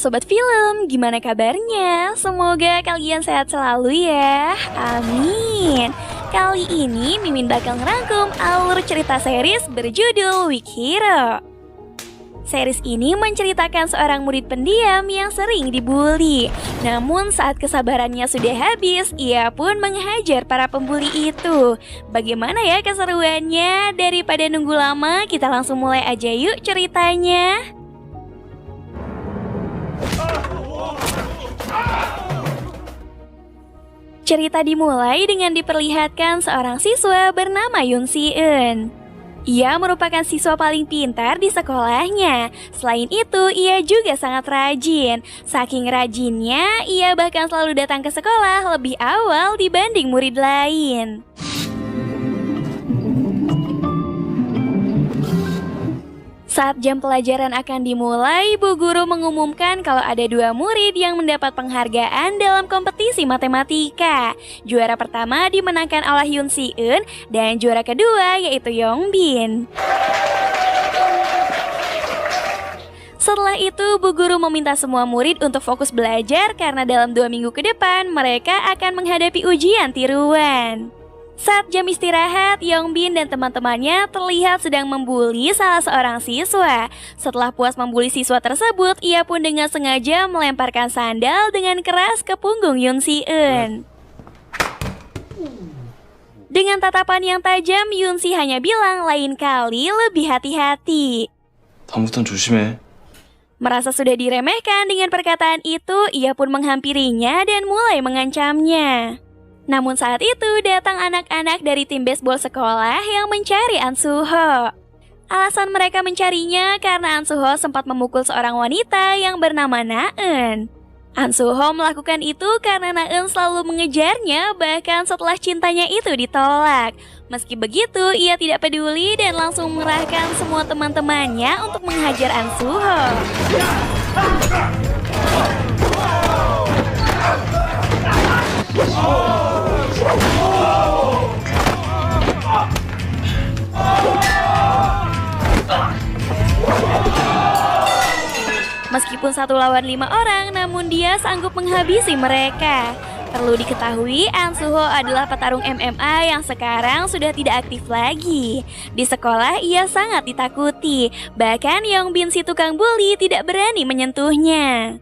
Sobat Film, gimana kabarnya? Semoga kalian sehat selalu ya, amin. Kali ini Mimin bakal ngerangkum alur cerita series berjudul Weak Hero. Series ini menceritakan seorang murid pendiam yang sering dibully. Namun saat kesabarannya sudah habis, ia pun menghajar para pembuli itu. Bagaimana ya keseruannya? Daripada nunggu lama, kita langsung mulai aja yuk ceritanya. Cerita dimulai dengan diperlihatkan seorang siswa bernama Yoon Si-eun. Ia merupakan siswa paling pintar di sekolahnya. Selain itu, ia juga sangat rajin. Saking rajinnya, ia bahkan selalu datang ke sekolah lebih awal dibanding murid lain. Saat jam pelajaran akan dimulai, Bu Guru mengumumkan kalau ada 2 murid yang mendapat penghargaan dalam kompetisi matematika. Juara pertama dimenangkan oleh Yoon Si-eun dan juara kedua yaitu Yongbin. Setelah itu, Bu Guru meminta semua murid untuk fokus belajar karena dalam 2 minggu ke depan mereka akan menghadapi ujian tiruan. Saat jam istirahat, Yongbin dan teman-temannya terlihat sedang membuli salah seorang siswa. Setelah puas membuli siswa tersebut, ia pun dengan sengaja melemparkan sandal dengan keras ke punggung Yoon Si-eun. Dengan tatapan yang tajam, Yoon Si hanya bilang lain kali lebih hati-hati. 다음부턴 조심해. Merasa sudah diremehkan dengan perkataan itu, ia pun menghampirinya dan mulai mengancamnya. Namun saat itu datang anak-anak dari tim baseball sekolah yang mencari An Soo-ho. Alasan mereka mencarinya karena An Soo-ho sempat memukul seorang wanita yang bernama Na-eun. An Soo-ho melakukan itu karena Na-eun selalu mengejarnya bahkan setelah cintanya itu ditolak. Meski begitu, ia tidak peduli dan langsung mengerahkan semua teman-temannya untuk menghajar An Soo-ho. Meskipun 1 lawan 5 orang, namun dia sanggup menghabisi mereka. Perlu diketahui, An Soo-ho adalah petarung MMA yang sekarang sudah tidak aktif lagi. Di sekolah ia sangat ditakuti, bahkan Yongbin si tukang bully tidak berani menyentuhnya.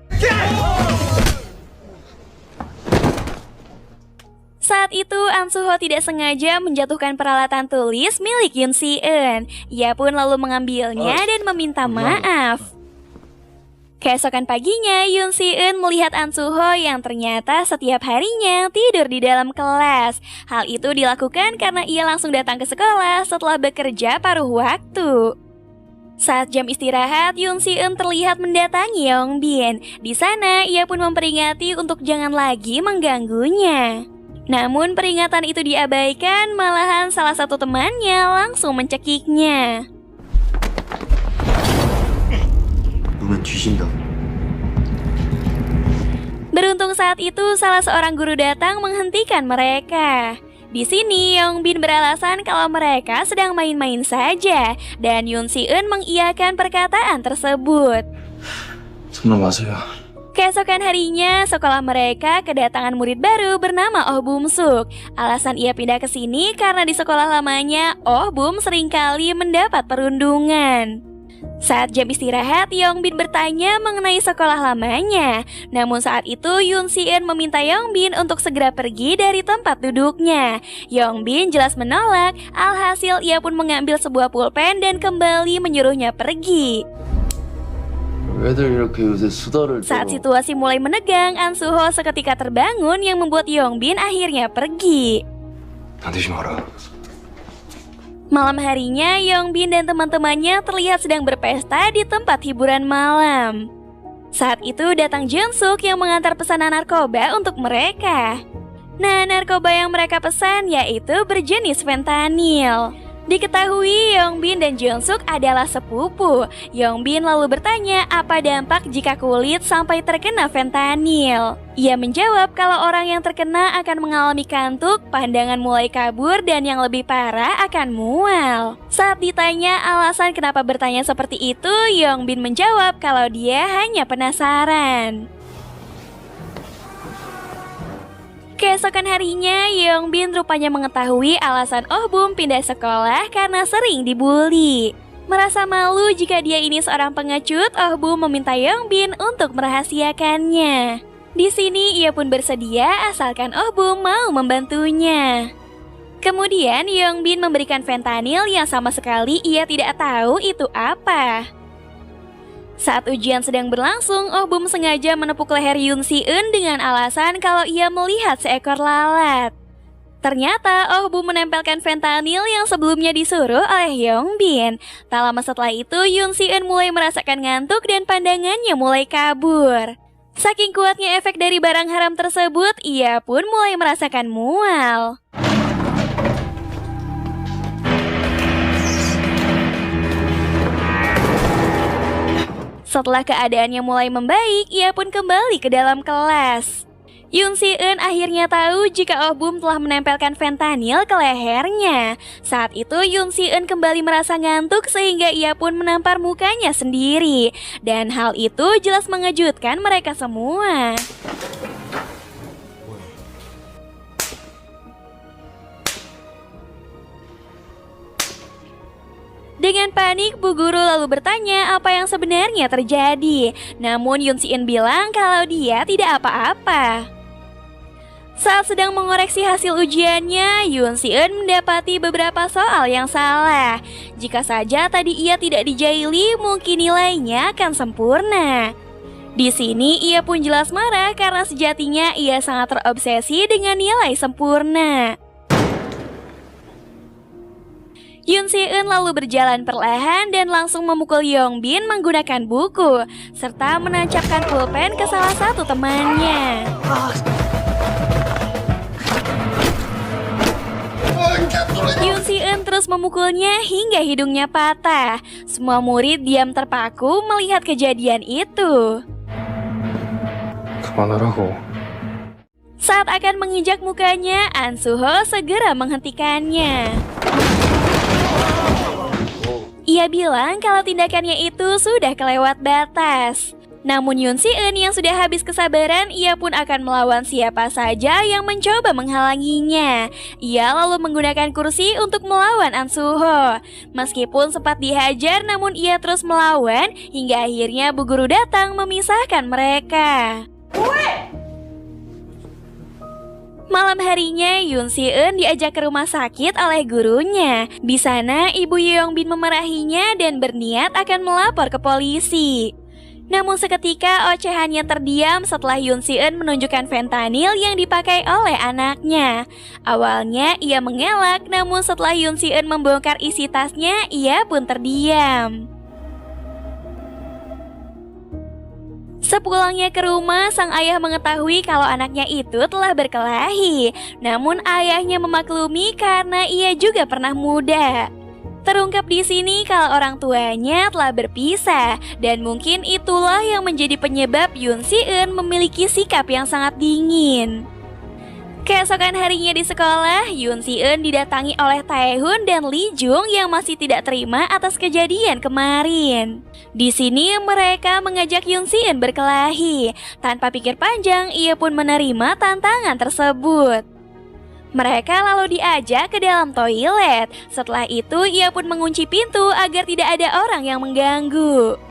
Saat itu, An Soo-ho tidak sengaja menjatuhkan peralatan tulis milik Yoon Si-eun. Ia pun lalu mengambilnya dan meminta maaf. Keesokan paginya, Yoon Si-eun melihat An Soo-ho yang ternyata setiap harinya tidur di dalam kelas. Hal itu dilakukan karena ia langsung datang ke sekolah setelah bekerja paruh waktu. Saat jam istirahat, Yoon Si-eun terlihat mendatangi Yongbin. Di sana, ia pun memperingati untuk jangan lagi mengganggunya. Namun peringatan itu diabaikan, malahan salah satu temannya langsung mencekiknya. Beruntung saat itu salah seorang guru datang menghentikan mereka. Di sini Yongbin beralasan kalau mereka sedang main-main saja dan Yoon Si-eun mengiyakan perkataan tersebut. Keesokan harinya, sekolah mereka kedatangan murid baru bernama Oh Bum-suk. Alasan ia pindah ke sini karena di sekolah lamanya, Oh Bum seringkali mendapat perundungan. Saat jam istirahat, Yongbin bertanya mengenai sekolah lamanya. Namun saat itu, Yoon Si-eun meminta Yongbin untuk segera pergi dari tempat duduknya. Yongbin jelas menolak, alhasil ia pun mengambil sebuah pulpen dan kembali menyuruhnya pergi. Saat situasi mulai menegang, An Soo-ho seketika terbangun yang membuat Yongbin akhirnya pergi. Malam harinya, Yongbin dan teman-temannya terlihat sedang berpesta di tempat hiburan malam. Saat itu datang Jeon-suk yang mengantar pesanan narkoba untuk mereka. Nah, narkoba yang mereka pesan yaitu berjenis fentanyl. Diketahui Yongbin dan Jeonsuk adalah sepupu. Yongbin lalu bertanya apa dampak jika kulit sampai terkena fentanyl. Ia menjawab kalau orang yang terkena akan mengalami kantuk, pandangan mulai kabur, dan yang lebih parah akan mual. Saat ditanya alasan kenapa bertanya seperti itu, Yongbin menjawab kalau dia hanya penasaran. Keesokan harinya, Yongbin rupanya mengetahui alasan Oh Bum pindah sekolah karena sering dibully. Merasa malu jika dia ini seorang pengecut, Oh Bum meminta Yongbin untuk merahasiakannya. Di sini ia pun bersedia asalkan Oh Bum mau membantunya. Kemudian Yongbin memberikan fentanyl yang sama sekali ia tidak tahu itu apa. Saat ujian sedang berlangsung, Oh Bum sengaja menepuk leher Yoon Si-eun dengan alasan kalau ia melihat seekor lalat. Ternyata Oh Bum menempelkan fentanyl yang sebelumnya disuruh oleh Yongbin. Tak lama setelah itu, Yoon Si-eun mulai merasakan ngantuk dan pandangannya mulai kabur. Saking kuatnya efek dari barang haram tersebut, ia pun mulai merasakan mual. Setelah keadaannya mulai membaik, ia pun kembali ke dalam kelas. Yoon Si-eun akhirnya tahu jika Oh Bum telah menempelkan fentanyl ke lehernya. Saat itu Yoon Si-eun kembali merasa ngantuk sehingga ia pun menampar mukanya sendiri. Dan hal itu jelas mengejutkan mereka semua. Dengan panik, Bu Guru lalu bertanya apa yang sebenarnya terjadi. Namun Yoon Si-eun bilang kalau dia tidak apa-apa. Saat sedang mengoreksi hasil ujiannya, Yoon Si-eun mendapati beberapa soal yang salah. Jika saja tadi ia tidak dijaili, mungkin nilainya akan sempurna. Di sini ia pun jelas marah karena sejatinya ia sangat terobsesi dengan nilai sempurna. Yoon Si-eun lalu berjalan perlahan dan langsung memukul Yongbin menggunakan buku, serta menancapkan pulpen ke salah satu temannya. Yoon Si-eun terus memukulnya hingga hidungnya patah. Semua murid diam terpaku melihat kejadian itu. 그만하라고. Saat akan menginjak mukanya, An Soo-ho segera menghentikannya. Ia bilang kalau tindakannya itu sudah kelewat batas. Namun Yoon Si-eun yang sudah habis kesabaran, ia pun akan melawan siapa saja yang mencoba menghalanginya. Ia lalu menggunakan kursi untuk melawan An Soo-ho. Meskipun sempat dihajar, namun ia terus melawan hingga akhirnya Bu Guru datang memisahkan mereka. Malam harinya, Yoon Si-eun diajak ke rumah sakit oleh gurunya. Di sana, Ibu Yongbin memarahinya dan berniat akan melapor ke polisi. Namun seketika ocehannya terdiam setelah Yoon Si-eun menunjukkan fentanyl yang dipakai oleh anaknya. Awalnya ia mengelak, namun setelah Yoon Si-eun membongkar isi tasnya, ia pun terdiam. Sepulangnya ke rumah, sang ayah mengetahui kalau anaknya itu telah berkelahi. Namun ayahnya memaklumi karena ia juga pernah muda. Terungkap di sini kalau orang tuanya telah berpisah, dan mungkin itulah yang menjadi penyebab Yoon Si-eun memiliki sikap yang sangat dingin. Keesokan harinya di sekolah, Yoon Si-eun didatangi oleh Tae-hun dan Lee Jung yang masih tidak terima atas kejadian kemarin. Di sini mereka mengajak Yoon Si-eun berkelahi. Tanpa pikir panjang, ia pun menerima tantangan tersebut. Mereka lalu diajak ke dalam toilet. Setelah itu, ia pun mengunci pintu agar tidak ada orang yang mengganggu.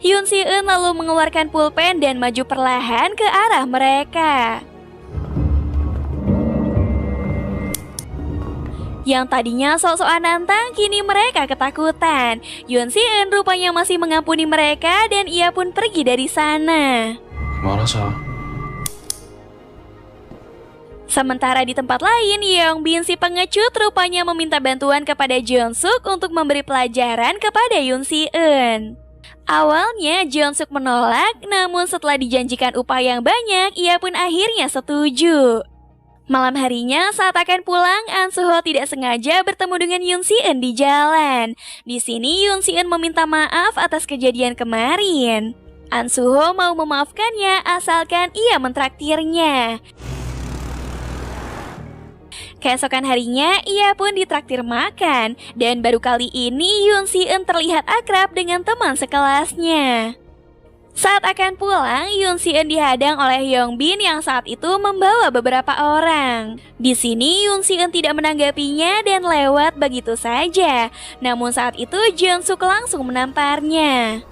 Yoon Si-eun lalu mengeluarkan pulpen dan maju perlahan ke arah mereka. Yang tadinya sok-sokan nantang, kini mereka ketakutan. Yoon Si-eun rupanya masih mengampuni mereka dan ia pun pergi dari sana. 그만하자. Sementara di tempat lain, Yongbin si pengecut rupanya meminta bantuan kepada Jeonsuk untuk memberi pelajaran kepada Yoon Si-eun. Awalnya Jeonsuk menolak, namun setelah dijanjikan upah yang banyak, ia pun akhirnya setuju. Malam harinya saat akan pulang, An Suho tidak sengaja bertemu dengan Yoon Si Eun di jalan. Di sini Yoon Si Eun meminta maaf atas kejadian kemarin. An Suho mau memaafkannya asalkan ia mentraktirnya. Keesokan harinya, ia pun ditraktir makan. Dan baru kali ini Yoon Si Eun terlihat akrab dengan teman sekelasnya. Saat akan pulang, Yoon Si Eun dihadang oleh Hyung Bin yang saat itu membawa beberapa orang. Di sini Yoon Si Eun tidak menanggapinya dan lewat begitu saja. Namun saat itu Jeon Suk langsung menamparnya.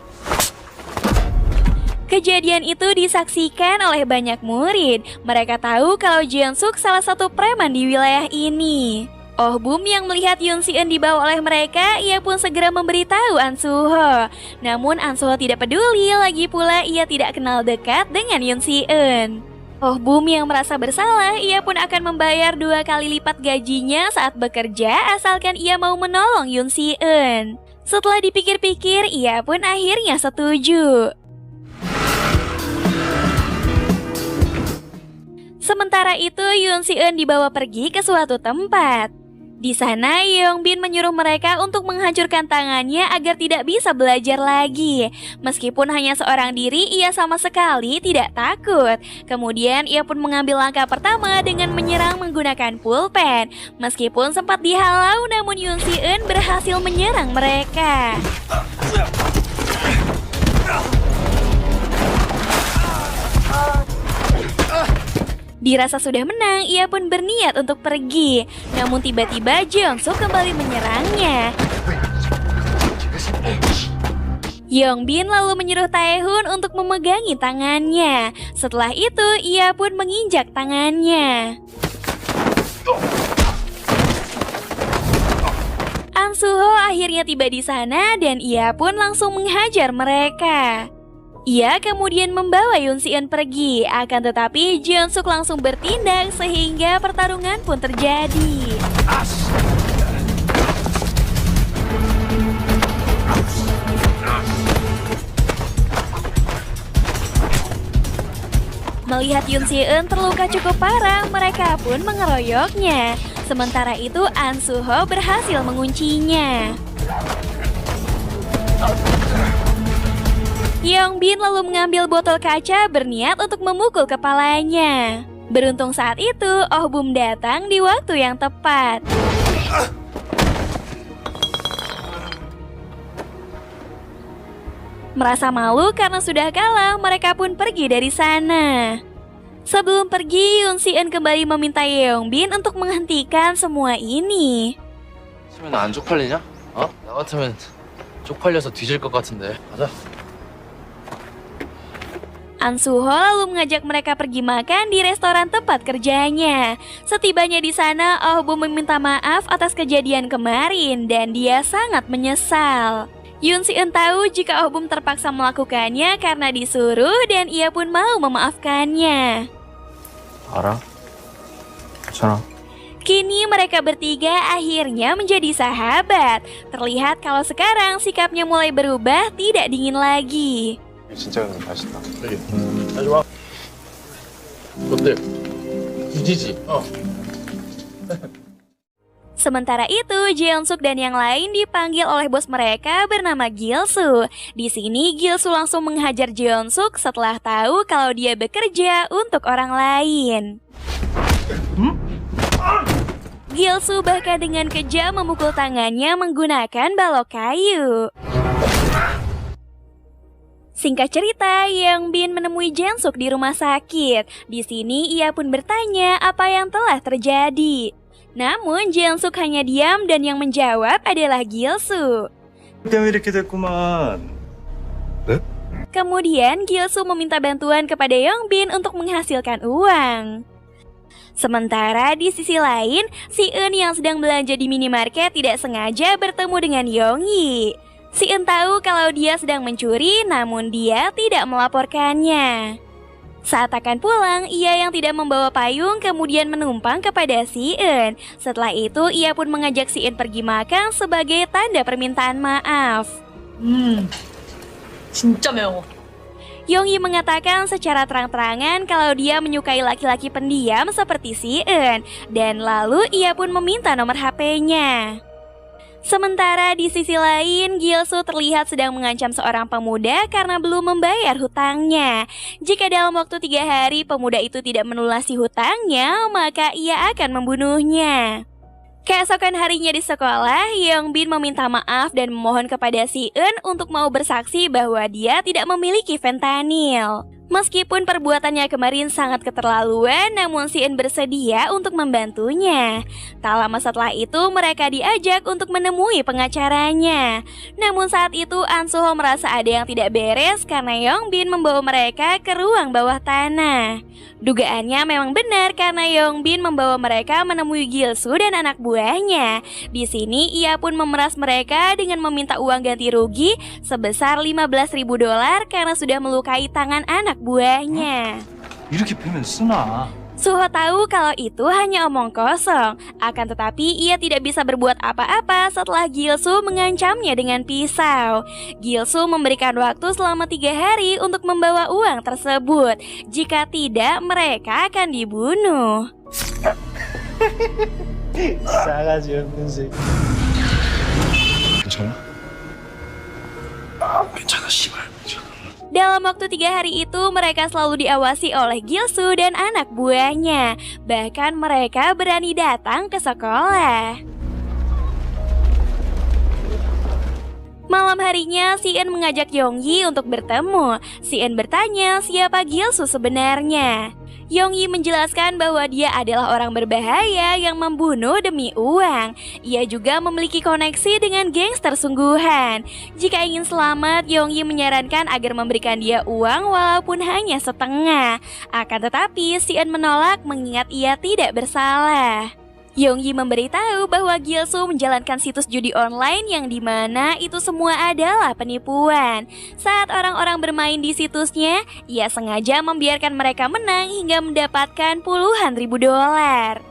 Kejadian itu disaksikan oleh banyak murid. Mereka tahu kalau Jeon Suk salah satu preman di wilayah ini. Oh Bum yang melihat Yoon Si Eun dibawa oleh mereka, ia pun segera memberitahu An Suho. Namun An Suho tidak peduli, lagi pula ia tidak kenal dekat dengan Yoon Si Eun. Oh Bum yang merasa bersalah, ia pun akan membayar 2 kali lipat gajinya saat bekerja asalkan ia mau menolong Yoon Si Eun. Setelah dipikir-pikir, ia pun akhirnya setuju. Sementara itu, Yoon Si Eun dibawa pergi ke suatu tempat. Di sana, Hyung Bin menyuruh mereka untuk menghancurkan tangannya agar tidak bisa belajar lagi. Meskipun hanya seorang diri, ia sama sekali tidak takut. Kemudian, ia pun mengambil langkah pertama dengan menyerang menggunakan pulpen. Meskipun sempat dihalau, namun Yoon Si Eun berhasil menyerang mereka. Dirasa sudah menang, ia pun berniat untuk pergi. Namun tiba-tiba Jeon Suk kembali menyerangnya. Hyung Bin lalu menyuruh Taehun untuk memegangi tangannya. Setelah itu, ia pun menginjak tangannya. An Suho akhirnya tiba di sana dan ia pun langsung menghajar mereka. Ia kemudian membawa Yoon Si Eun pergi, akan tetapi Jeon Suk langsung bertindak sehingga pertarungan pun terjadi. Melihat Yoon Si Eun terluka cukup parah, mereka pun mengeroyoknya. Sementara itu An Suho berhasil menguncinya. Hyung Bin lalu mengambil botol kaca berniat untuk memukul kepalanya. Beruntung saat itu Oh Bum datang di waktu yang tepat. Merasa malu karena sudah kalah, mereka pun pergi dari sana. Sebelum pergi, Yoon Si Eun kembali meminta Hyung Bin untuk menghentikan semua ini. 치면 안 쪽팔리냐? 어? 나 같으면 쪽팔려서 뒤질 것 같은데. 가자. An Suho lalu mengajak mereka pergi makan di restoran tempat kerjanya. Setibanya di sana, Oh Bum meminta maaf atas kejadian kemarin dan dia sangat menyesal. Yoon Si Eun tahu jika Oh Bum terpaksa melakukannya karena disuruh dan ia pun mau memaafkannya. 알아? 괜찮아. Kini mereka bertiga akhirnya menjadi sahabat. Terlihat kalau sekarang sikapnya mulai berubah, tidak dingin lagi. 진짜 근데 맛있다. 되게. 잘 좋아. 근데 굳이지. Sementara itu, Jeon Suk dan yang lain dipanggil oleh bos mereka bernama Gil-soo. Di sini Gil-soo langsung menghajar Jeon Suk setelah tahu kalau dia bekerja untuk orang lain. Gil-soo bahkan dengan kejam memukul tangannya menggunakan balok kayu. Singkat cerita, Hyung Bin menemui Jeon Suk di rumah sakit. Di sini ia pun bertanya apa yang telah terjadi. Namun Jeon Suk hanya diam dan yang menjawab adalah Gil-soo. 때문에 이렇게 됐구만. 네? Kemudian Gil-soo meminta bantuan kepada Hyung Bin untuk menghasilkan uang. Sementara di sisi lain, Si Eun yang sedang belanja di minimarket tidak sengaja bertemu dengan Yong-hee. Si Eun tahu kalau dia sedang mencuri, namun dia tidak melaporkannya. Saat akan pulang, ia yang tidak membawa payung kemudian menumpang kepada Si Eun. Setelah itu, ia pun mengajak Si Eun pergi makan sebagai tanda permintaan maaf. 진짜 매워. Yongyi mengatakan secara terang-terangan kalau dia menyukai laki-laki pendiam seperti Si-eun, dan lalu ia pun meminta nomor HP-nya. Sementara di sisi lain, Gil-soo terlihat sedang mengancam seorang pemuda karena belum membayar hutangnya. Jika dalam waktu 3 hari pemuda itu tidak melunasi hutangnya, maka ia akan membunuhnya. Keesokan harinya di sekolah, Yongbin meminta maaf dan memohon kepada Si-eun untuk mau bersaksi bahwa dia tidak memiliki fentanyl. Meskipun perbuatannya kemarin sangat keterlaluan, namun Si-eun bersedia untuk membantunya. Tak lama setelah itu, mereka diajak untuk menemui pengacaranya. Namun saat itu, An Soo-ho merasa ada yang tidak beres karena Yongbin membawa mereka ke ruang bawah tanah. Dugaannya memang benar karena Yongbin membawa mereka menemui Gil-soo dan anak buahnya. Di sini, ia pun memeras mereka dengan meminta uang ganti rugi sebesar $15.000 karena sudah melukai tangan anak buahnya. 이렇게 패면 쓰나? Soo-ho tahu kalau itu hanya omong kosong, akan tetapi ia tidak bisa berbuat apa-apa setelah Gil-soo mengancamnya dengan pisau. Gil-soo memberikan waktu selama 3 hari untuk membawa uang tersebut. Jika tidak, mereka akan dibunuh. 싸가지 없는 새끼. 괜찮아? 괜찮아, 씨발. 괜찮아. Dalam waktu 3 hari itu, mereka selalu diawasi oleh Gil-soo dan anak buahnya. Bahkan mereka berani datang ke sekolah. Malam harinya, Si-eun mengajak Yongyi untuk bertemu. Si-eun bertanya siapa Gil-soo sebenarnya. Yongyi menjelaskan bahwa dia adalah orang berbahaya yang membunuh demi uang. Ia juga memiliki koneksi dengan gangster sungguhan. Jika ingin selamat, Yongyi menyarankan agar memberikan dia uang walaupun hanya setengah. Akan tetapi, Si-eun menolak mengingat ia tidak bersalah. Yongyi memberitahu bahwa Gil-soo menjalankan situs judi online yang dimana itu semua adalah penipuan. Saat orang-orang bermain di situsnya, ia sengaja membiarkan mereka menang hingga mendapatkan puluhan ribu dolar.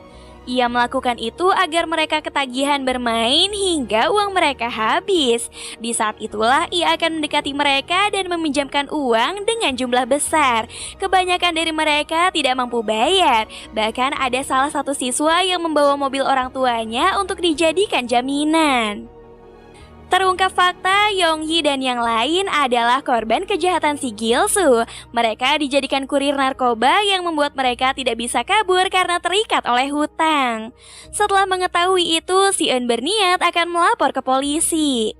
Ia melakukan itu agar mereka ketagihan bermain hingga uang mereka habis. Di saat itulah ia akan mendekati mereka dan meminjamkan uang dengan jumlah besar. Kebanyakan dari mereka tidak mampu bayar. Bahkan ada salah satu siswa yang membawa mobil orang tuanya untuk dijadikan jaminan. Terungkap fakta, Yongyi dan yang lain adalah korban kejahatan si Gil-soo. Mereka dijadikan kurir narkoba yang membuat mereka tidak bisa kabur karena terikat oleh hutang. Setelah mengetahui itu, Si-eun berniat akan melapor ke polisi.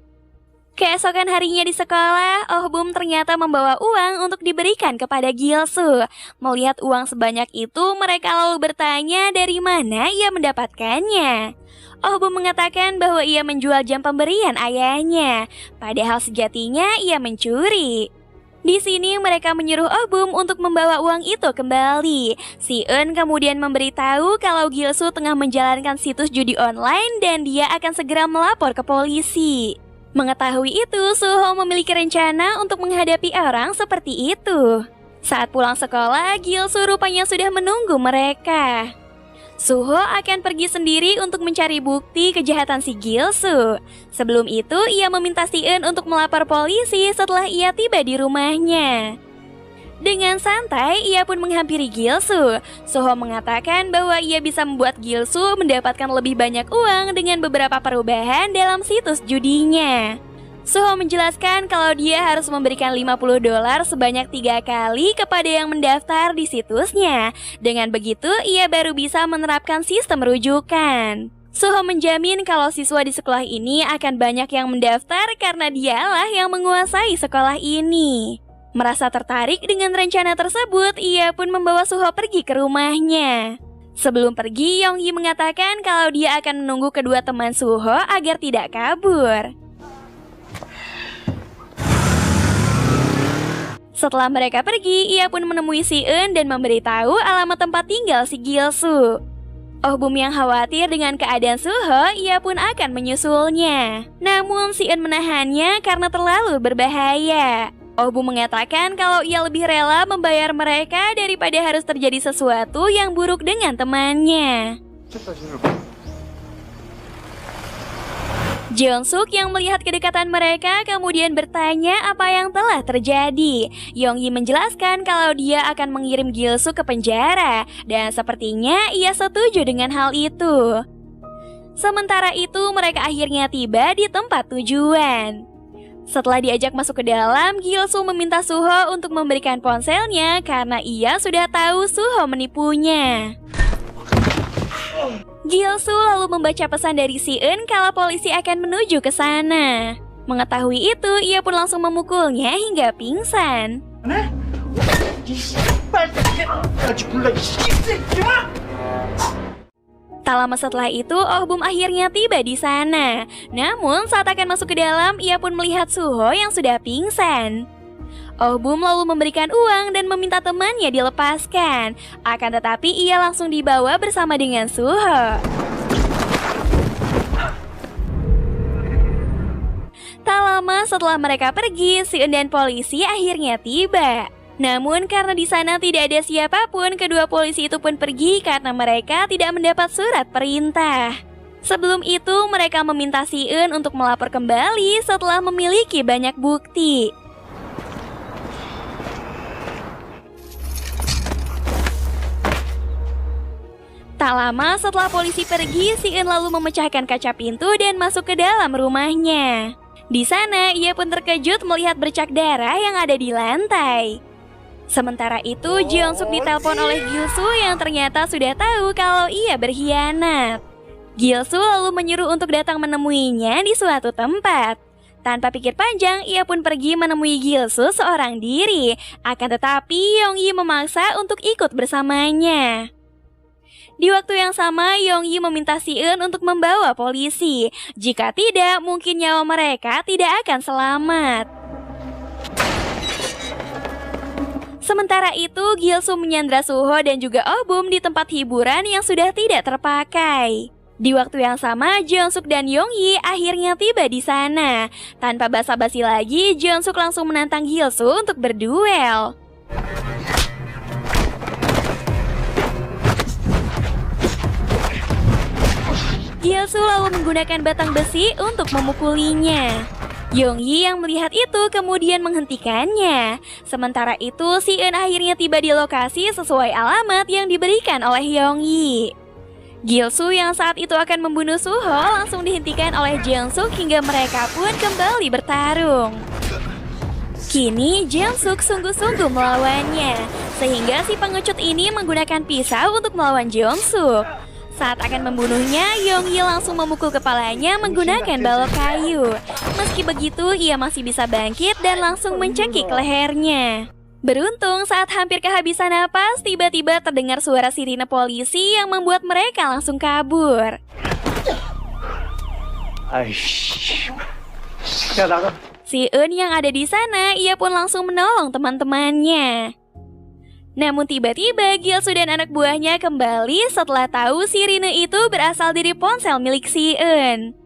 Keesokan harinya di sekolah, Oh-bum ternyata membawa uang untuk diberikan kepada Gil-soo. Melihat uang sebanyak itu, mereka lalu bertanya dari mana ia mendapatkannya. Oh-bum mengatakan bahwa ia menjual jam pemberian ayahnya, padahal sejatinya ia mencuri. Di sini mereka menyuruh Oh-bum untuk membawa uang itu kembali. Si-eun kemudian memberitahu kalau Gil-soo tengah menjalankan situs judi online dan dia akan segera melapor ke polisi. Mengetahui itu, Soo-ho memiliki rencana untuk menghadapi orang seperti itu. Saat pulang sekolah, Gil-soo rupanya sudah menunggu mereka. Soo-ho akan pergi sendiri untuk mencari bukti kejahatan si Gil-soo. Sebelum itu, ia meminta Si-eun untuk melapor polisi setelah ia tiba di rumahnya. Dengan santai, ia pun menghampiri Gil-soo. Soo-ho mengatakan bahwa ia bisa membuat Gil-soo mendapatkan lebih banyak uang dengan beberapa perubahan dalam situs judinya. Soo-ho menjelaskan kalau dia harus memberikan $50 sebanyak 3 kali kepada yang mendaftar di situsnya. Dengan begitu, ia baru bisa menerapkan sistem rujukan. Soo-ho menjamin kalau siswa di sekolah ini akan banyak yang mendaftar karena dialah yang menguasai sekolah ini. Merasa tertarik dengan rencana tersebut, ia pun membawa Soo-ho pergi ke rumahnya. Sebelum pergi, Yongyi mengatakan kalau dia akan menunggu kedua teman Soo-ho agar tidak kabur. Setelah mereka pergi, ia pun menemui Si-eun dan memberitahu alamat tempat tinggal si Gil-soo. Oh-bum yang khawatir dengan keadaan Soo-ho, ia pun akan menyusulnya. Namun Si-eun menahannya karena terlalu berbahaya. Oh-bum mengatakan kalau ia lebih rela membayar mereka daripada harus terjadi sesuatu yang buruk dengan temannya. Jeong-suk yang melihat kedekatan mereka kemudian bertanya apa yang telah terjadi. Yong-yi menjelaskan kalau dia akan mengirim Gil-suk ke penjara dan sepertinya ia setuju dengan hal itu. Sementara itu mereka akhirnya tiba di tempat tujuan. Setelah diajak masuk ke dalam, Gil-suk meminta Suho untuk memberikan ponselnya karena ia sudah tahu Suho menipunya. Gil-suk lalu membaca pesan dari Si-eun kalau polisi akan menuju ke sana. Mengetahui itu, ia pun langsung memukulnya hingga pingsan. Tak lama setelah itu, Oh-bum akhirnya tiba di sana. Namun, saat akan masuk ke dalam, ia pun melihat Suho yang sudah pingsan. Oh-bum lalu memberikan uang dan meminta temannya dilepaskan. Akan tetapi, ia langsung dibawa bersama dengan Suho. Tak lama setelah mereka pergi, Si-eun dan polisi akhirnya tiba. Namun karena di sana tidak ada siapapun, kedua polisi itu pun pergi karena mereka tidak mendapat surat perintah. Sebelum itu, mereka meminta Si-eun untuk melapor kembali setelah memiliki banyak bukti. Tak lama setelah polisi pergi, Si-eun lalu memecahkan kaca pintu dan masuk ke dalam rumahnya. Di sana, ia pun terkejut melihat bercak darah yang ada di lantai. Sementara itu, Jeong-suk ditelepon oleh Gil-suk yang ternyata sudah tahu kalau ia berkhianat. Gil-suk lalu menyuruh untuk datang menemuinya di suatu tempat. Tanpa pikir panjang, ia pun pergi menemui Gil-suk seorang diri. Akan tetapi, Yong-yi memaksa untuk ikut bersamanya. Di waktu yang sama, Yong-yi meminta Si-eun untuk membawa polisi. Jika tidak, mungkin nyawa mereka tidak akan selamat. Sementara itu, Gil-suk menyandra Suho dan juga Oh-bum di tempat hiburan yang sudah tidak terpakai. Di waktu yang sama, Jeong-suk dan Yong-yi akhirnya tiba di sana. Tanpa basa-basi lagi, Jeong-suk langsung menantang Gil-suk untuk berduel. Gil-suk lalu menggunakan batang besi untuk memukulinya. Yong-yi yang melihat itu kemudian menghentikannya. Sementara itu, Si-eun akhirnya tiba di lokasi sesuai alamat yang diberikan oleh Yong-yi. Gil-suk yang saat itu akan membunuh Suho langsung dihentikan oleh Jeong-suk hingga mereka pun kembali bertarung. Kini Jeong-suk sungguh-sungguh melawannya, sehingga si pengecut ini menggunakan pisau untuk melawan Jeong-suk. Saat akan membunuhnya, Yong-yi langsung memukul kepalanya menggunakan balok kayu. Meski begitu, ia masih bisa bangkit dan langsung mencekik lehernya. Beruntung saat hampir kehabisan napas, tiba-tiba terdengar suara sirine polisi yang membuat mereka langsung kabur. Si-eun yang ada di sana, ia pun langsung menolong teman-temannya. Namun tiba-tiba Gil-suk dan anak buahnya kembali setelah tahu sirine itu berasal dari ponsel milik Si-eun.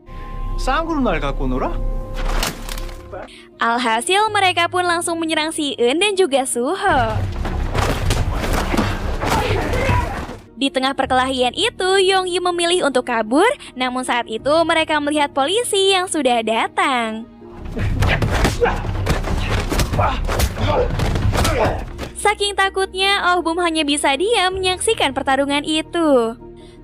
Alhasil mereka pun langsung menyerang Si-eun dan juga Suho. Di tengah perkelahian itu, Yong-yi memilih untuk kabur, namun saat itu mereka melihat polisi yang sudah datang. Saking takutnya, Oh-bum hanya bisa diam menyaksikan pertarungan itu.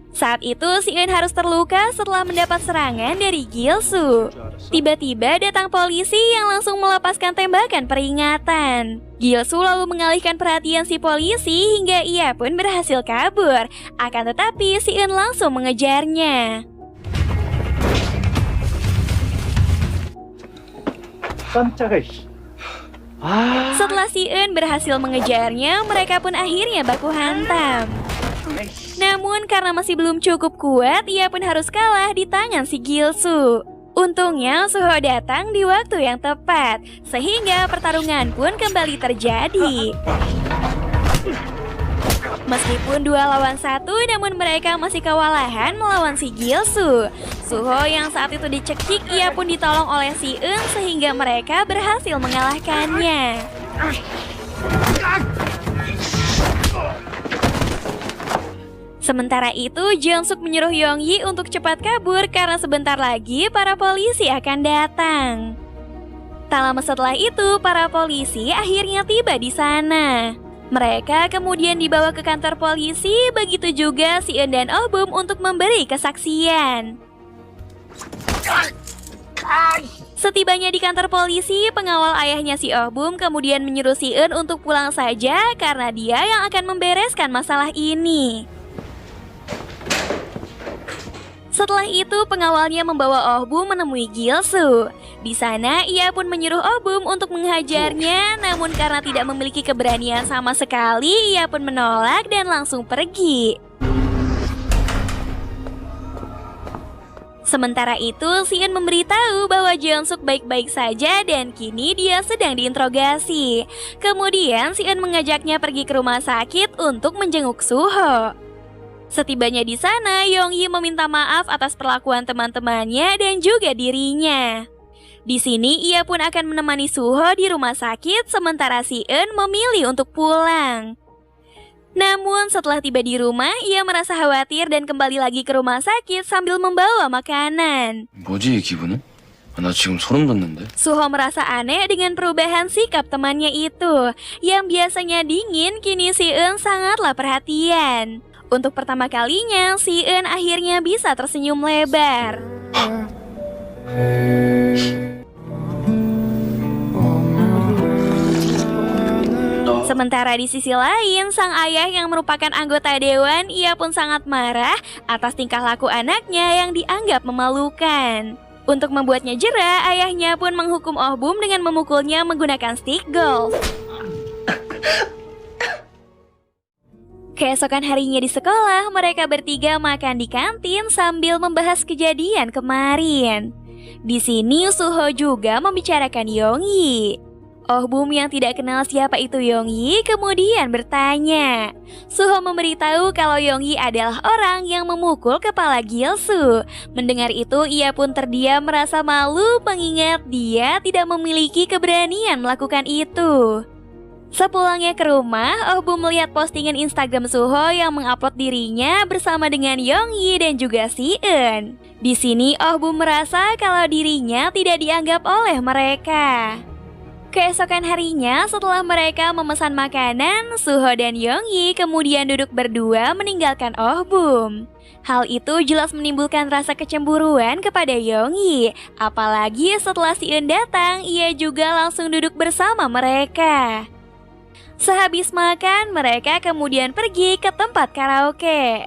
Saat itu, Si-eun harus terluka setelah mendapat serangan dari Gil-suk. Tiba-tiba datang polisi yang langsung melepaskan tembakan peringatan. Gil-suk lalu mengalihkan perhatian si polisi hingga ia pun berhasil kabur. Akan tetapi, Si-eun langsung mengejarnya. Setelah Si-eun berhasil mengejarnya, mereka pun akhirnya baku hantam. Namun karena masih belum cukup kuat, ia pun harus kalah di tangan si Gil-suk. Untungnya Suho datang di waktu yang tepat, sehingga pertarungan pun kembali terjadi. Meskipun 2 lawan 1, namun mereka masih kewalahan melawan si Gil-suk. Suho yang saat itu dicekik, ia pun ditolong oleh Si-eun sehingga mereka berhasil mengalahkannya. Sementara itu, Jeong-suk menyuruh Yong-yi untuk cepat kabur karena sebentar lagi para polisi akan datang. Tak lama setelah itu, para polisi akhirnya tiba di sana. Mereka kemudian dibawa ke kantor polisi, begitu juga Si-eun dan Oh-bum untuk memberi kesaksian. Setibanya di kantor polisi, pengawal ayahnya si Oh-bum kemudian menyuruh Si-eun untuk pulang saja karena dia yang akan membereskan masalah ini. Setelah itu, pengawalnya membawa Oh-bum menemui Gil-soo. Di sana, ia pun menyuruh Oh-bum untuk menghajarnya, namun karena tidak memiliki keberanian sama sekali, ia pun menolak dan langsung pergi. Sementara itu, Si-eun memberitahu bahwa Jeong-suk baik-baik saja dan kini dia sedang diinterogasi. Kemudian, Si-eun mengajaknya pergi ke rumah sakit untuk menjenguk Suho. Setibanya di sana, Yong-yi meminta maaf atas perlakuan teman-temannya dan juga dirinya. Di sini, ia pun akan menemani Suho di rumah sakit, sementara Si-eun memilih untuk pulang. Namun, setelah tiba di rumah, ia merasa khawatir dan kembali lagi ke rumah sakit sambil membawa makanan. 뭐지 이 기분은? 나 지금 소름 돋는데. Suho merasa aneh dengan perubahan sikap temannya itu. Yang biasanya dingin, kini Si-eun sangatlah perhatian. Untuk pertama kalinya, Si-eun akhirnya bisa tersenyum lebar. Sementara di sisi lain, sang ayah yang merupakan anggota dewan, ia pun sangat marah atas tingkah laku anaknya yang dianggap memalukan. Untuk membuatnya jera, ayahnya pun menghukum Oh-bum dengan memukulnya menggunakan stick golf. Keesokan harinya di sekolah, mereka bertiga makan di kantin sambil membahas kejadian kemarin. Di sini Suho juga membicarakan Yong-yi. Oh-bum yang tidak kenal siapa itu Yong-yi kemudian bertanya. Suho memberitahu kalau Yong-yi adalah orang yang memukul kepala Gil-soo. Mendengar itu, ia pun terdiam merasa malu mengingat dia tidak memiliki keberanian melakukan itu. Sepulangnya ke rumah, Oh-bum melihat postingan Instagram Suho yang mengupload dirinya bersama dengan Yong-yi dan juga Si-eun. Di sini Oh-bum merasa kalau dirinya tidak dianggap oleh mereka. Keesokan harinya, setelah mereka memesan makanan, Suho dan Yong-yi kemudian duduk berdua meninggalkan Oh-bum. Hal itu jelas menimbulkan rasa kecemburuan kepada Yong-yi. Apalagi setelah Si-eun datang, ia juga langsung duduk bersama mereka. Sehabis makan, mereka kemudian pergi ke tempat karaoke.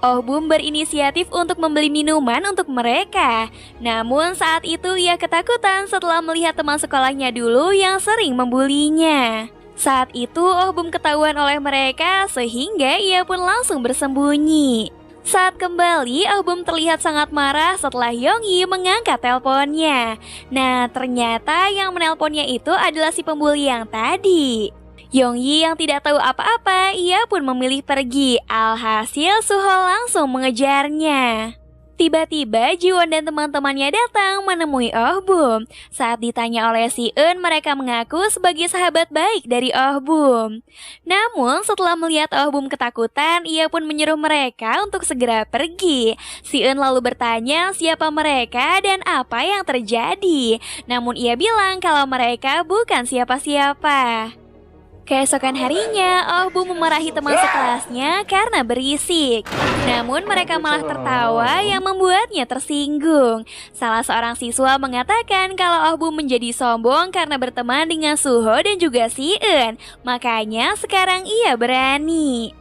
Oh-bum berinisiatif untuk membeli minuman untuk mereka. Namun saat itu ia ketakutan setelah melihat teman sekolahnya dulu yang sering membulinya. Saat itu Oh-bum ketahuan oleh mereka sehingga ia pun langsung bersembunyi. Saat kembali, Oh-bum terlihat sangat marah setelah Yong-yi mengangkat teleponnya. Nah, ternyata yang menelponnya itu adalah si pembuli yang tadi. Yong-yi yang tidak tahu apa-apa, ia pun memilih pergi. Alhasil Suho langsung mengejarnya. Tiba-tiba Jiwon dan teman-temannya datang menemui Oh-bum. Saat ditanya oleh Si-eun, mereka mengaku sebagai sahabat baik dari Oh-bum. Namun setelah melihat Oh-bum ketakutan, ia pun menyuruh mereka untuk segera pergi. Si-eun lalu bertanya siapa mereka dan apa yang terjadi. Namun ia bilang kalau mereka bukan siapa-siapa. Keesokan harinya, Oh-bum memarahi teman sekelasnya karena berisik. Namun mereka malah tertawa yang membuatnya tersinggung. Salah seorang siswa mengatakan kalau Oh-bum menjadi sombong karena berteman dengan Suho dan juga Si-eun. Makanya sekarang ia berani.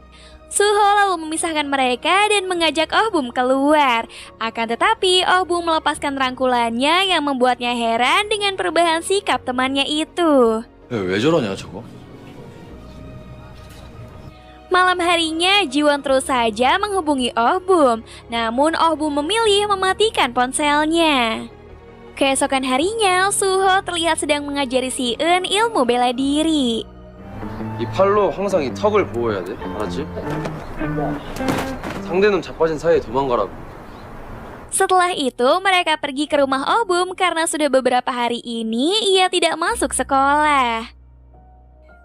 Suho lalu memisahkan mereka dan mengajak Oh-bum keluar. Akan tetapi Oh-bum melepaskan rangkulannya yang membuatnya heran dengan perubahan sikap temannya itu. 왜 저러냐 저거? Malam harinya, Jiwon terus saja menghubungi Oh-bum. Namun Oh-bum memilih mematikan ponselnya. Keesokan harinya, Suho terlihat sedang mengajari Si-eun ilmu bela diri. 이 팔로 항상 이 턱을 보호해야 돼. 알았지? 상대는 자빠진 사이에 도망가라고. Setelah itu, mereka pergi ke rumah Oh-bum karena sudah beberapa hari ini ia tidak masuk sekolah.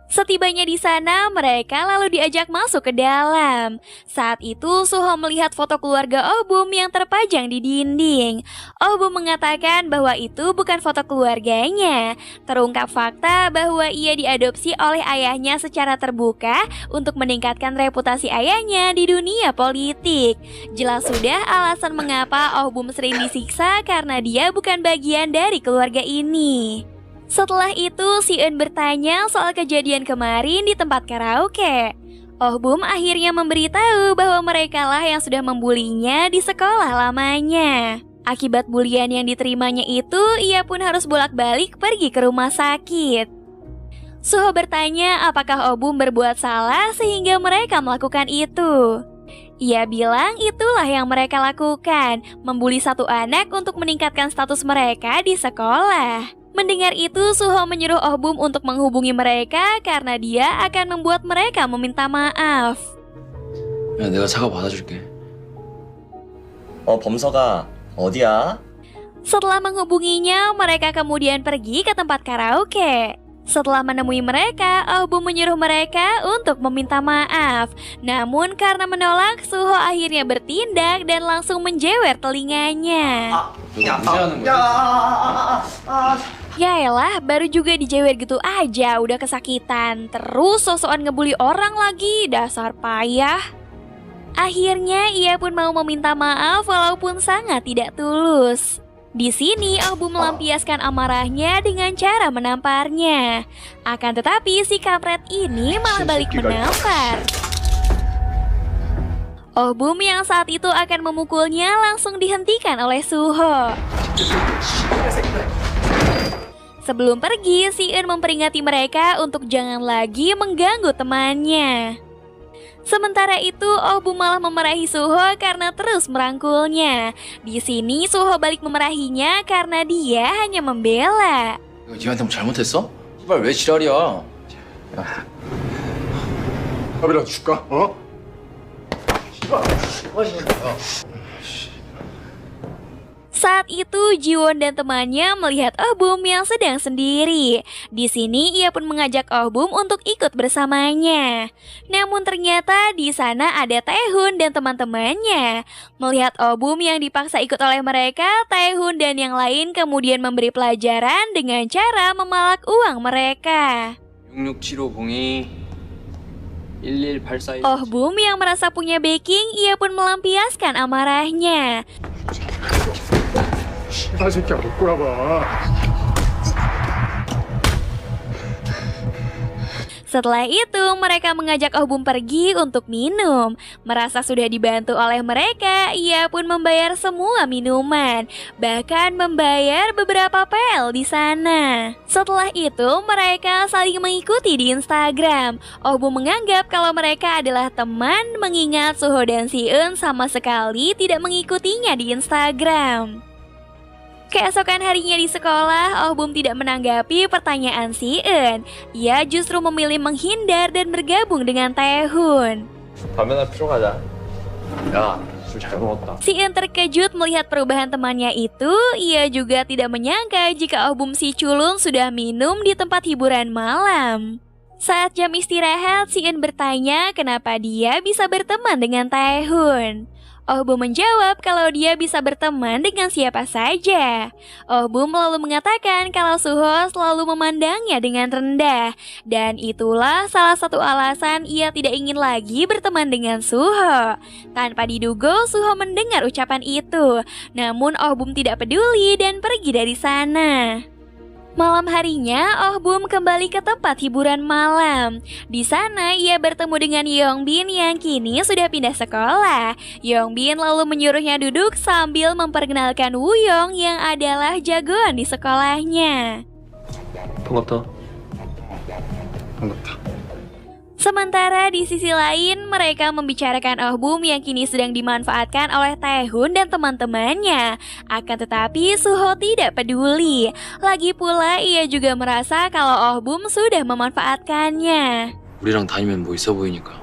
Setibanya di sana, mereka lalu diajak masuk ke dalam. Saat itu, Suho melihat foto keluarga Oh-bum yang terpajang di dinding. Oh-bum mengatakan bahwa itu bukan foto keluarganya. Terungkap fakta bahwa ia diadopsi oleh ayahnya secara terbuka untuk meningkatkan reputasi ayahnya di dunia politik. Jelas sudah alasan mengapa Oh-bum sering disiksa karena dia bukan bagian dari keluarga ini. Setelah itu, Si-eun bertanya soal kejadian kemarin di tempat karaoke. Oh-bum akhirnya memberitahu bahwa merekalah yang sudah membulinya di sekolah lamanya. Akibat bulian yang diterimanya itu, ia pun harus bolak-balik pergi ke rumah sakit. Suho bertanya apakah Oh-bum berbuat salah sehingga mereka melakukan itu. Ia bilang itulah yang mereka lakukan, membuli satu anak untuk meningkatkan status mereka di sekolah. Mendengar itu, Suho menyuruh Oh-bum untuk menghubungi mereka karena dia akan membuat mereka meminta maaf. 야, 내가 사과 받아줄게. 범서가 어디야? Setelah menghubunginya, mereka kemudian pergi ke tempat karaoke. Setelah menemui mereka, Oh-bum menyuruh mereka untuk meminta maaf. Namun karena menolak, Suho akhirnya bertindak dan langsung menjewer telinganya. Yaelah, baru juga dijewer gitu aja udah kesakitan. Terus sosokan ngebully orang lagi, dasar payah. Akhirnya ia pun mau meminta maaf walaupun sangat tidak tulus. Di sini Oh-bum melampiaskan amarahnya dengan cara menamparnya. Akan tetapi si kampret ini malah balik menampar. Oh-bum yang saat itu akan memukulnya langsung dihentikan oleh Suho. Sebelum pergi, Si-eun memperingati mereka untuk jangan lagi mengganggu temannya. Sementara itu, Oh-bum malah memarahi Suho karena terus merangkulnya. Di sini Suho balik memarahinya karena dia hanya membela. 이거 니한테 뭐 잘못했어? 씨발 왜 지랄이야? 밥이라도 줄까? 어? Saat itu, Jiwon dan temannya melihat Oh-bum yang sedang sendiri. Di sini ia pun mengajak Oh-bum untuk ikut bersamanya. Namun ternyata di sana ada Taehoon dan teman-temannya. Melihat Oh-bum yang dipaksa ikut oleh mereka, Taehoon dan yang lain kemudian memberi pelajaran dengan cara memalak uang mereka. 66702 1184 Oh-bum yang merasa punya backing, ia pun melampiaskan amarahnya. 이 새끼야 못 꼬라봐. Setelah itu, mereka mengajak Oh-bum pergi untuk minum. Merasa sudah dibantu oleh mereka, ia pun membayar semua minuman, bahkan membayar beberapa PL di sana. Setelah itu, mereka saling mengikuti di Instagram. Oh-bum menganggap kalau mereka adalah teman, mengingat Suho dan Si-eun sama sekali tidak mengikutinya di Instagram. Keesokan harinya di sekolah, Oh-bum tidak menanggapi pertanyaan Si-eun. Ia justru memilih menghindar dan bergabung dengan Taehoon. 담배 날 필요가 하자. 야, 술 잘 먹었다. Si-eun terkejut melihat perubahan temannya itu. Ia juga tidak menyangka jika Oh-bum si culun sudah minum di tempat hiburan malam. Saat jam istirahat, Si-eun bertanya kenapa dia bisa berteman dengan Taehoon. Oh-bum menjawab kalau dia bisa berteman dengan siapa saja. Oh-bum lalu mengatakan kalau Suho selalu memandangnya dengan rendah. Dan itulah salah satu alasan ia tidak ingin lagi berteman dengan Suho. Tanpa diduga, Suho mendengar ucapan itu. Namun Oh-bum tidak peduli dan pergi dari sana. Malam harinya, Oh-bum kembali ke tempat hiburan malam. Di sana, ia bertemu dengan Yongbin yang kini sudah pindah sekolah. Yongbin lalu menyuruhnya duduk sambil memperkenalkan Woo-young yang adalah jagoan di sekolahnya. 반갑다. 반갑다. Sementara di sisi lain, mereka membicarakan Oh-bum yang kini sedang dimanfaatkan oleh Taehoon dan teman-temannya. Akan tetapi Suho tidak peduli. Lagi pula ia juga merasa kalau Oh-bum sudah memanfaatkannya. 우리랑 다니면 뭐 있어 보이니까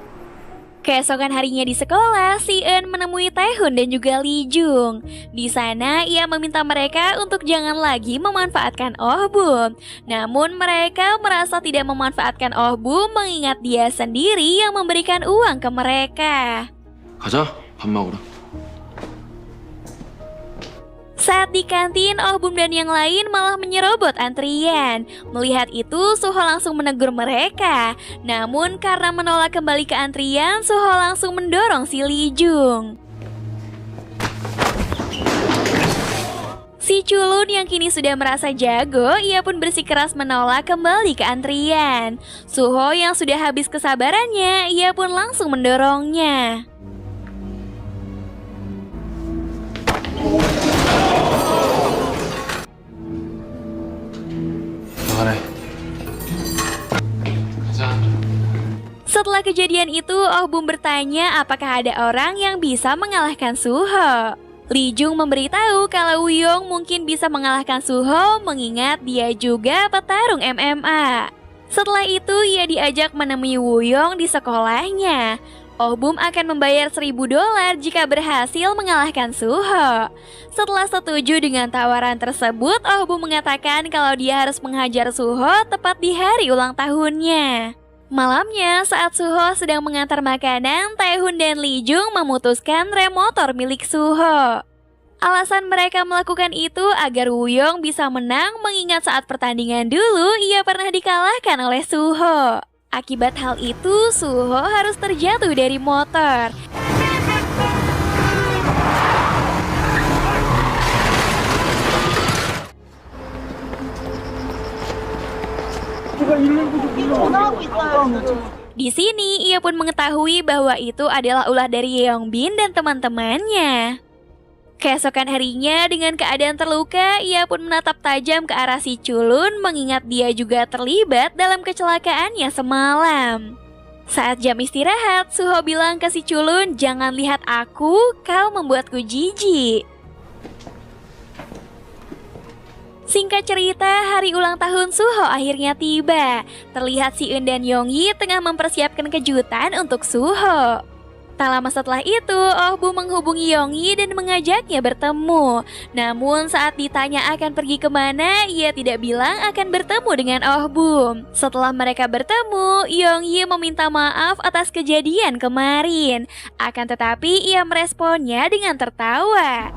Keesokan harinya di sekolah, si Eun menemui Taehoon dan juga Lee Jung. Di sana, ia meminta mereka untuk jangan lagi memanfaatkan Oh Bum. Namun mereka merasa tidak memanfaatkan Oh Bum mengingat dia sendiri yang memberikan uang ke mereka. 가자. 밥 먹으러. Saat di kantin, Oh Bum dan yang lain malah menyerobot antrian. Melihat itu, Suho langsung menegur mereka. Namun karena menolak kembali ke antrian, Suho langsung mendorong si Lee Jung. Si Culun yang kini sudah merasa jago, ia pun bersikeras menolak kembali ke antrian. Suho yang sudah habis kesabarannya, ia pun langsung mendorongnya. 나가래. 가자. Setelah kejadian itu, Oh Bum bertanya apakah ada orang yang bisa mengalahkan Suho. Lee Jung memberitahu kalau Woo-young mungkin bisa mengalahkan Suho mengingat dia juga petarung MMA. Setelah itu, ia diajak menemui Woo-young di sekolahnya. Oh Bum akan membayar $1.000 jika berhasil mengalahkan Suho. Setelah setuju dengan tawaran tersebut, Oh Bum mengatakan kalau dia harus menghajar Suho tepat di hari ulang tahunnya. Malamnya, saat Suho sedang mengantar makanan, Taehoon dan Lee Jung memutuskan rem motor milik Suho. Alasan mereka melakukan itu agar Woo-young bisa menang mengingat saat pertandingan dulu ia pernah dikalahkan oleh Suho. Akibat hal itu, Suho harus terjatuh dari motor. Di sini, ia pun mengetahui bahwa itu adalah ulah dari Yeongbin dan teman-temannya. Keesokan harinya, dengan keadaan terluka, ia pun menatap tajam ke arah si Culun mengingat dia juga terlibat dalam kecelakaannya semalam. Saat jam istirahat, Suho bilang ke si Culun, "Jangan lihat aku, kau membuatku jijik." Singkat cerita, hari ulang tahun Suho akhirnya tiba. Terlihat si Eun dan Yongyi tengah mempersiapkan kejutan untuk Suho. Tak lama setelah itu, Oh Bum menghubungi Yongyi dan mengajaknya bertemu. Namun saat ditanya akan pergi kemana, ia tidak bilang akan bertemu dengan Oh Bum. Setelah mereka bertemu, Yongyi meminta maaf atas kejadian kemarin. Akan tetapi ia meresponnya dengan tertawa.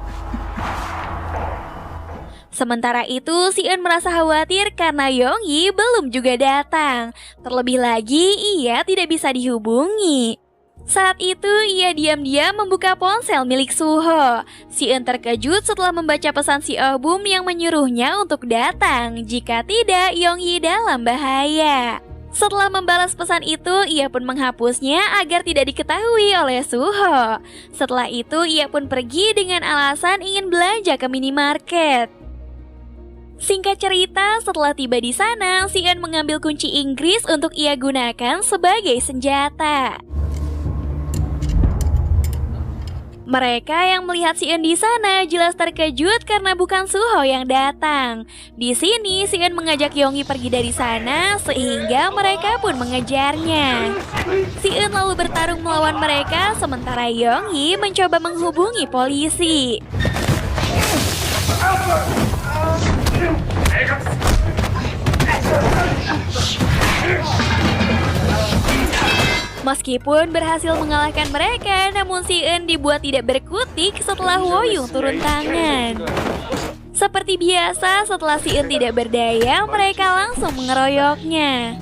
Sementara itu, si Eun merasa khawatir karena Yongyi belum juga datang. Terlebih lagi, ia tidak bisa dihubungi. Saat itu, ia diam-diam membuka ponsel milik Suho. Si Eun terkejut setelah membaca pesan si Oh Bum yang menyuruhnya untuk datang. Jika tidak, Yongyi dalam bahaya. Setelah membalas pesan itu, ia pun menghapusnya agar tidak diketahui oleh Suho. Setelah itu, ia pun pergi dengan alasan ingin belanja ke minimarket. Singkat cerita, setelah tiba di sana, si Eun mengambil kunci Inggris untuk ia gunakan sebagai senjata. Mereka yang melihat si Eun di sana jelas terkejut karena bukan Suho yang datang. Di sini, si Eun mengajak Yongyi pergi dari sana sehingga mereka pun mengejarnya. Si Eun lalu bertarung melawan mereka sementara Yongyi mencoba menghubungi polisi. Meskipun berhasil mengalahkan mereka, namun si Eun dibuat tidak berkutik setelah Woyung turun tangan. Seperti biasa, setelah si Eun tidak berdaya, mereka langsung mengeroyoknya.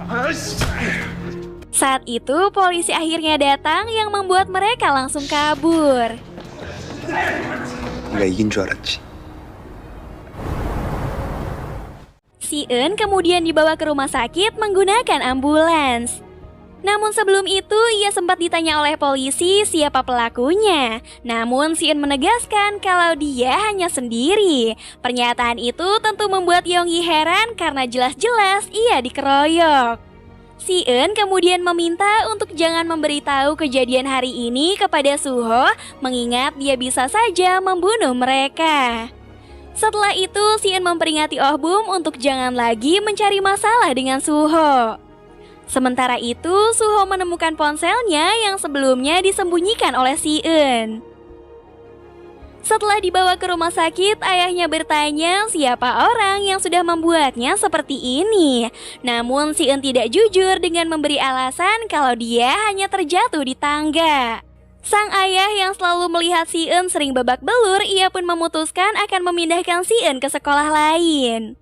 Saat itu, polisi akhirnya datang yang membuat mereka langsung kabur. 내가 이긴 줄 알았지. Si Eun kemudian dibawa ke rumah sakit menggunakan ambulans. Namun sebelum itu, ia sempat ditanya oleh polisi siapa pelakunya. Namun si Eun menegaskan kalau dia hanya sendiri. Pernyataan itu tentu membuat Yongyi heran karena jelas-jelas ia dikeroyok. Si Eun kemudian meminta untuk jangan memberitahu kejadian hari ini kepada Suho, mengingat dia bisa saja membunuh mereka. Setelah itu, si Eun memperingati Oh Bum untuk jangan lagi mencari masalah dengan Suho. Sementara itu, Suho menemukan ponselnya yang sebelumnya disembunyikan oleh si Eun. Setelah dibawa ke rumah sakit, ayahnya bertanya siapa orang yang sudah membuatnya seperti ini. Namun si Eun tidak jujur dengan memberi alasan kalau dia hanya terjatuh di tangga. Sang ayah yang selalu melihat si Eun sering babak belur, ia pun memutuskan akan memindahkan si Eun ke sekolah lain.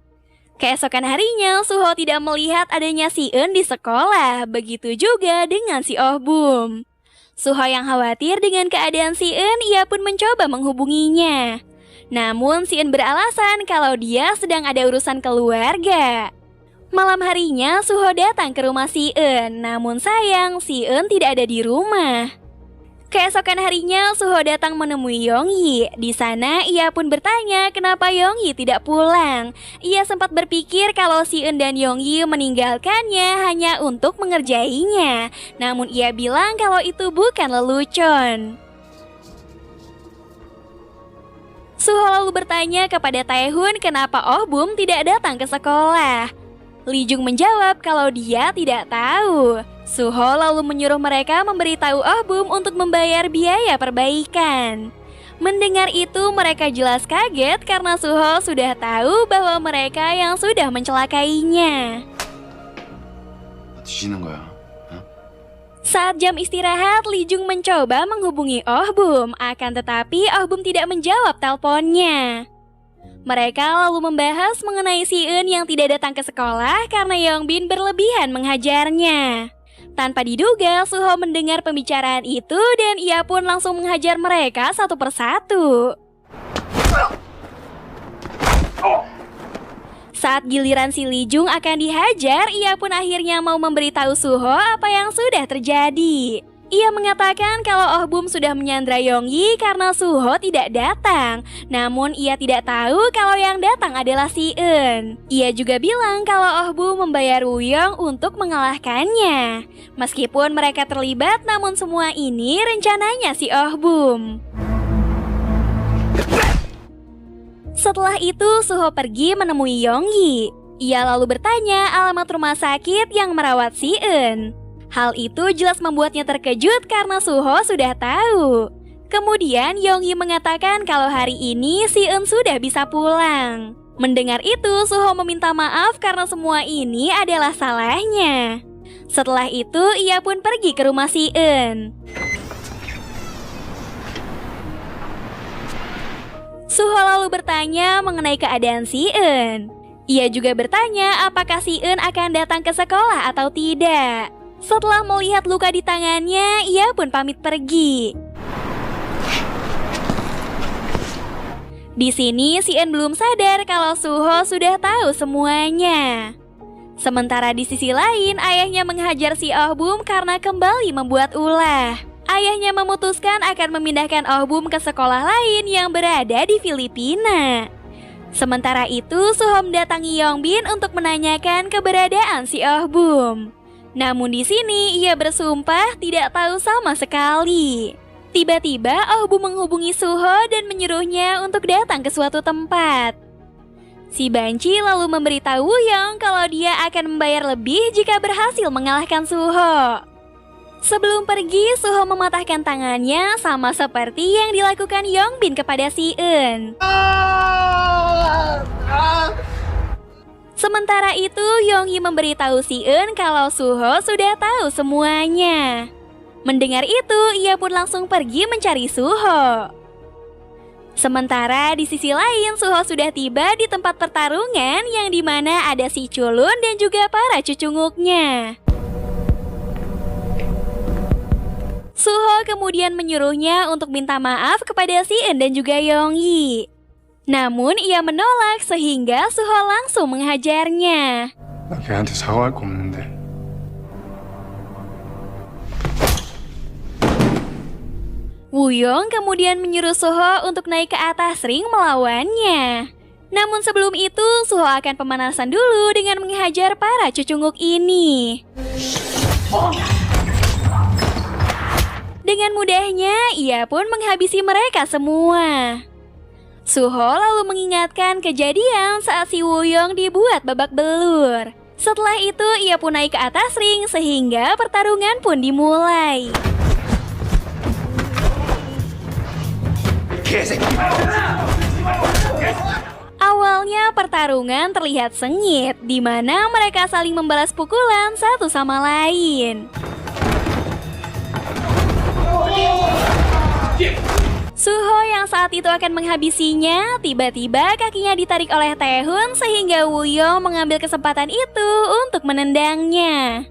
Keesokan harinya, Suho tidak melihat adanya si Eun di sekolah, begitu juga dengan si Oh Bum. Suho yang khawatir dengan keadaan si Eun, ia pun mencoba menghubunginya. Namun si Eun beralasan kalau dia sedang ada urusan keluarga. Malam harinya, Suho datang ke rumah si Eun, namun sayang si Eun tidak ada di rumah. Keesokan harinya, Suho datang menemui Yongyi. Di sana, ia pun bertanya kenapa Yongyi tidak pulang. Ia sempat berpikir kalau si Eun dan Yongyi meninggalkannya hanya untuk mengerjainya. Namun ia bilang kalau itu bukan lelucon. Suho lalu bertanya kepada Taehun kenapa Oh Bum tidak datang ke sekolah. Lee Jung menjawab kalau dia tidak tahu. Suho lalu menyuruh mereka memberitahu Oh Bum untuk membayar biaya perbaikan. Mendengar itu mereka jelas kaget karena Suho sudah tahu bahwa mereka yang sudah mencelakainya. 뒤지는 거야. Saat jam istirahat, Lee Jung mencoba menghubungi Oh Bum, akan tetapi Oh Bum tidak menjawab teleponnya. Mereka lalu membahas mengenai si Eun yang tidak datang ke sekolah karena Yongbin berlebihan menghajarnya. Tanpa diduga, Suho mendengar pembicaraan itu dan ia pun langsung menghajar mereka satu persatu. Saat giliran si Lee Jung akan dihajar, ia pun akhirnya mau memberitahu Suho apa yang sudah terjadi. Ia mengatakan kalau Oh Bum sudah menyandra Yongyi karena Suho tidak datang. Namun ia tidak tahu kalau yang datang adalah si Eun. Ia juga bilang kalau Oh Bum membayar Woo-young untuk mengalahkannya. Meskipun mereka terlibat, namun semua ini rencananya si Oh Bum. Setelah itu Suho pergi menemui Yongyi. Ia lalu bertanya alamat rumah sakit yang merawat si Eun. Hal itu jelas membuatnya terkejut karena Suho sudah tahu. Kemudian Yongyi mengatakan kalau hari ini si Eun sudah bisa pulang. Mendengar itu Suho meminta maaf karena semua ini adalah salahnya. Setelah itu ia pun pergi ke rumah si Eun. Suho lalu bertanya mengenai keadaan si Eun. Ia juga bertanya apakah si Eun akan datang ke sekolah atau tidak. Setelah melihat luka di tangannya, ia pun pamit pergi. Di sini, si Eun belum sadar kalau Suho sudah tahu semuanya. Sementara di sisi lain, ayahnya menghajar si Oh Bum karena kembali membuat ulah. Ayahnya memutuskan akan memindahkan Oh Bum ke sekolah lain yang berada di Filipina. Sementara itu, Suho mendatangi Yongbin untuk menanyakan keberadaan si Oh Bum. Namun di sini ia bersumpah tidak tahu sama sekali. Tiba-tiba Oh Bum menghubungi Suho dan menyuruhnya untuk datang ke suatu tempat. Si Banci lalu memberitahu Woo-young kalau dia akan membayar lebih jika berhasil mengalahkan Suho. Sebelum pergi, Suho mematahkan tangannya sama seperti yang dilakukan Yongbin kepada si Eun. Sementara itu, Yongyi memberitahu si Eun kalau Suho sudah tahu semuanya. Mendengar itu, ia pun langsung pergi mencari Suho. Sementara di sisi lain, Suho sudah tiba di tempat pertarungan yang dimana ada si Culun dan juga para cucunguknya. Suho kemudian menyuruhnya untuk minta maaf kepada si Eun dan juga Yongyi. Namun ia menolak sehingga Suho langsung menghajarnya. 나 걔한테 사과할 거 없는데. Woo-young kemudian menyuruh Suho untuk naik ke atas ring melawannya. Namun sebelum itu, Suho akan pemanasan dulu dengan menghajar para cucunguk ini. Dengan mudahnya, ia pun menghabisi mereka semua. Suho lalu mengingatkan kejadian saat si Woo-young dibuat babak belur. Setelah itu ia pun naik ke atas ring sehingga pertarungan pun dimulai. Awalnya pertarungan terlihat sengit, di mana mereka saling membalas pukulan satu sama lain. Suho yang saat itu akan menghabisinya, tiba-tiba kakinya ditarik oleh Taehoon sehingga Woo-young mengambil kesempatan itu untuk menendangnya.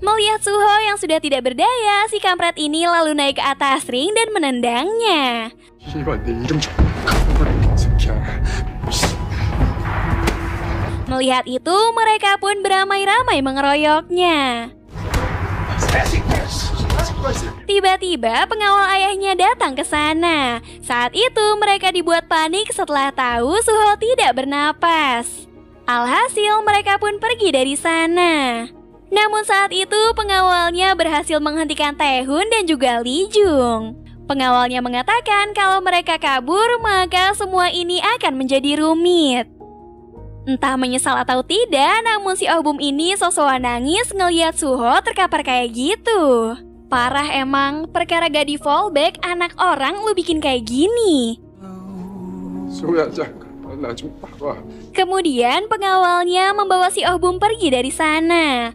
Melihat Suho yang sudah tidak berdaya, si kampret ini lalu naik ke atas ring dan menendangnya. 씨발 내 이름 좀 까먹어버린 새끼야. Melihat itu, mereka pun beramai-ramai mengeroyoknya. Tiba-tiba pengawal ayahnya datang ke sana. Saat itu mereka dibuat panik setelah tahu Suho tidak bernapas. Alhasil mereka pun pergi dari sana. Namun saat itu pengawalnya berhasil menghentikan Taehoon dan juga Lee Jung. Pengawalnya mengatakan kalau mereka kabur maka semua ini akan menjadi rumit. Entah menyesal atau tidak, namun si Oh Bum ini sosokan nangis ngeliat Suho terkapar kayak gitu. Parah emang, perkara gak di fallback anak orang lu bikin kayak gini. 소야 잠깐 나 좀 봐봐. Kemudian pengawalnya membawa si Oh Bum pergi dari sana.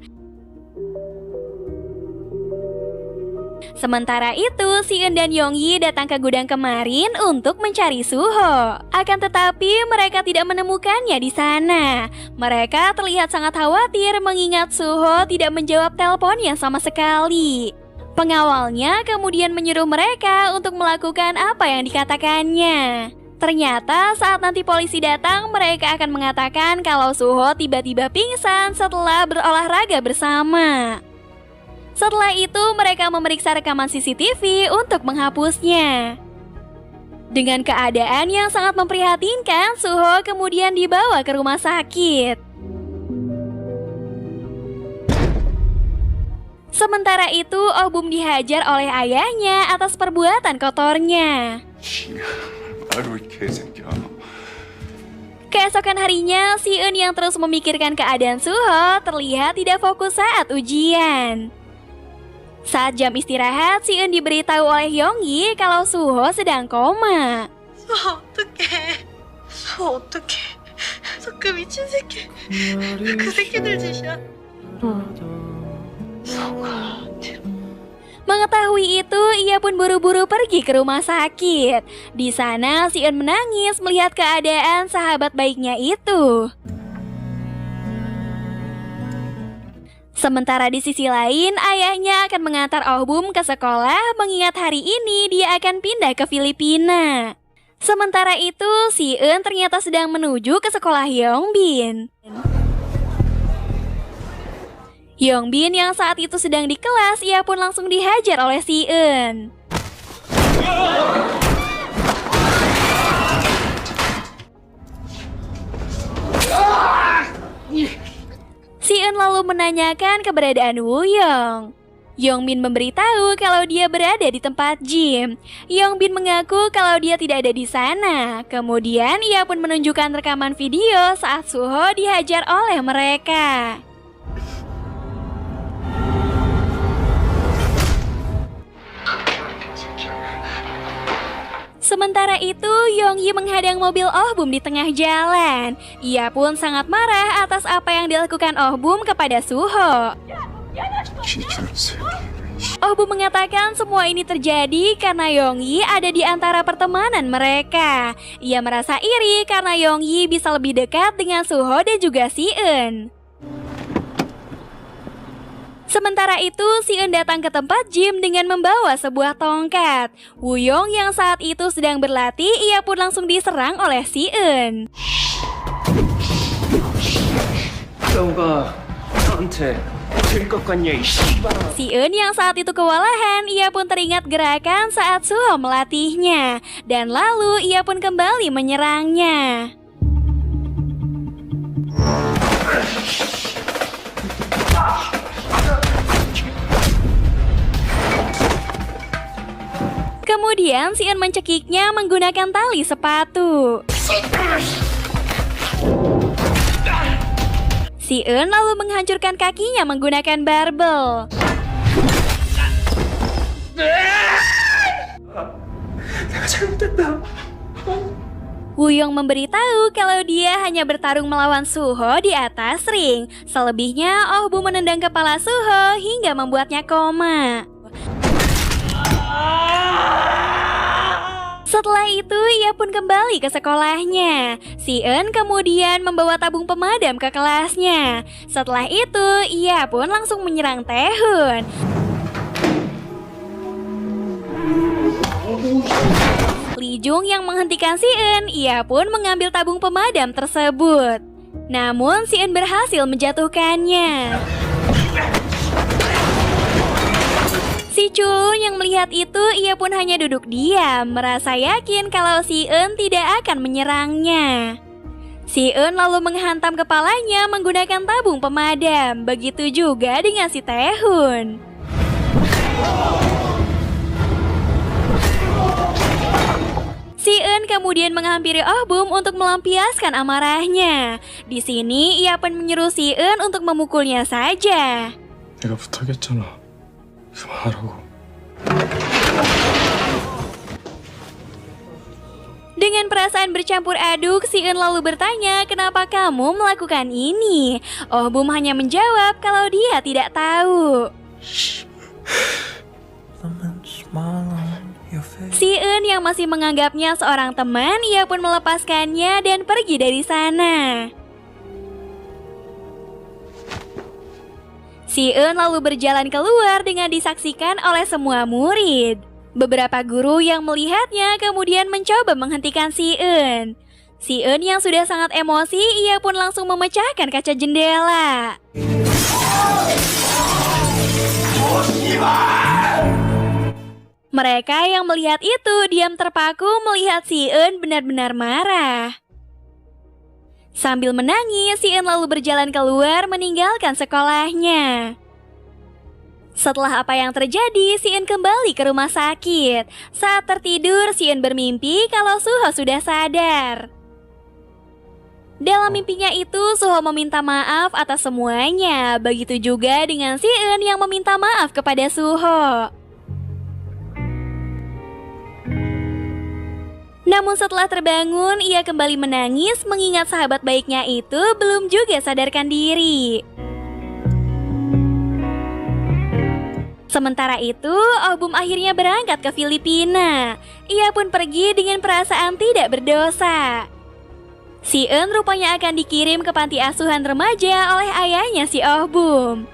Sementara itu, Si Eun dan Yongyi datang ke gudang kemarin untuk mencari Suho. Akan tetapi mereka tidak menemukannya di sana. Mereka terlihat sangat khawatir mengingat Suho tidak menjawab teleponnya sama sekali. Pengawalnya kemudian menyuruh mereka untuk melakukan apa yang dikatakannya. Ternyata saat nanti polisi datang, mereka akan mengatakan kalau Suho tiba-tiba pingsan setelah berolahraga bersama. Setelah itu, mereka memeriksa rekaman CCTV untuk menghapusnya. Dengan keadaan yang sangat memprihatinkan, Suho kemudian dibawa ke rumah sakit. Sementara itu, Oh Bum dihajar oleh ayahnya atas perbuatan kotornya. 아유 개새끼야. Keesokan harinya, Si Eun yang terus memikirkan keadaan Suho terlihat tidak fokus saat ujian. Saat jam istirahat, Si Eun diberitahu oleh Yongyi kalau Suho sedang koma. 어떡해. 어떡해. 그 미친 새끼. 그 새끼들 짓이야. Mengetahui itu, ia pun buru-buru pergi ke rumah sakit. Di sana, Si Eun menangis melihat keadaan sahabat baiknya itu. Sementara di sisi lain, ayahnya akan mengantar Oh Bum ke sekolah mengingat hari ini dia akan pindah ke Filipina. Sementara itu, Si Eun ternyata sedang menuju ke sekolah Yongbin. Yongbin yang saat itu sedang di kelas, ia pun langsung dihajar oleh Si Eun. Si Eun lalu menanyakan keberadaan Woo-young. Yongbin memberitahu kalau dia berada di tempat gym. Yongbin mengaku kalau dia tidak ada di sana. Kemudian ia pun menunjukkan rekaman video saat Suho dihajar oleh mereka. Sementara itu, Yongyi menghadang mobil Oh Bum di tengah jalan. Ia pun sangat marah atas apa yang dilakukan Oh Bum kepada Suho. 지지는 새끼. Oh Bum mengatakan semua ini terjadi karena Yongyi ada di antara pertemanan mereka. Ia merasa iri karena Yongyi bisa lebih dekat dengan Suho dan juga Si Eun. Sementara itu, Si Eun datang ke tempat gym dengan membawa sebuah tongkat. Woo-young yang saat itu sedang berlatih, ia pun langsung diserang oleh Si Eun. 너가 나한테 질 것 같냐 이 씨발아. Si Eun yang saat itu kewalahan, ia pun teringat gerakan saat Suho melatihnya. Dan lalu ia pun kembali menyerangnya. Kemudian Si Eun mencekiknya menggunakan tali sepatu. Si Eun lalu menghancurkan kakinya menggunakan barbel. Wooyoung memberitahu kalau dia hanya bertarung melawan Suho di atas ring. Selebihnya, Oh Bu menendang kepala Suho hingga membuatnya koma. Setelah itu, ia pun kembali ke sekolahnya. Si Eun kemudian membawa tabung pemadam ke kelasnya. Setelah itu, ia pun langsung menyerang Taehoon. Lee Jung yang menghentikan si Eun, ia pun mengambil tabung pemadam tersebut. Namun, si Eun berhasil menjatuhkannya. Si Chulun yang melihat itu, ia pun hanya duduk diam, merasa yakin kalau si Eun tidak akan menyerangnya. Si Eun lalu menghantam kepalanya menggunakan tabung pemadam, begitu juga dengan si Taehoon. Si Eun kemudian menghampiri Oh Bum untuk melampiaskan amarahnya. Di sini, ia pun menyuruh si Eun untuk memukulnya saja. 내가 부탁했잖아. 그만하라고. Dengan perasaan bercampur aduk, si Eun lalu bertanya, "Kenapa kamu melakukan ini?" Oh Bum hanya menjawab kalau dia tidak tahu. Si Eun yang masih menganggapnya seorang teman, ia pun melepaskannya dan pergi dari sana. Si Eun lalu berjalan keluar dengan disaksikan oleh semua murid. Beberapa guru yang melihatnya kemudian mencoba menghentikan si Eun. Si Eun yang sudah sangat emosi, ia pun langsung memecahkan kaca jendela. Mereka yang melihat itu diam terpaku melihat si Eun benar-benar marah. Sambil menangis, si Eun lalu berjalan keluar meninggalkan sekolahnya. Setelah apa yang terjadi, si Eun kembali ke rumah sakit. Saat tertidur, si Eun bermimpi kalau Suho sudah sadar. Dalam mimpinya itu, Suho meminta maaf atas semuanya. Begitu juga dengan si Eun yang meminta maaf kepada Suho. Namun setelah terbangun, ia kembali menangis mengingat sahabat baiknya itu belum juga sadarkan diri. Sementara itu, Oh Bum akhirnya berangkat ke Filipina. Ia pun pergi dengan perasaan tidak berdosa. Si Eun rupanya akan dikirim ke panti asuhan remaja oleh ayahnya si Oh Bum.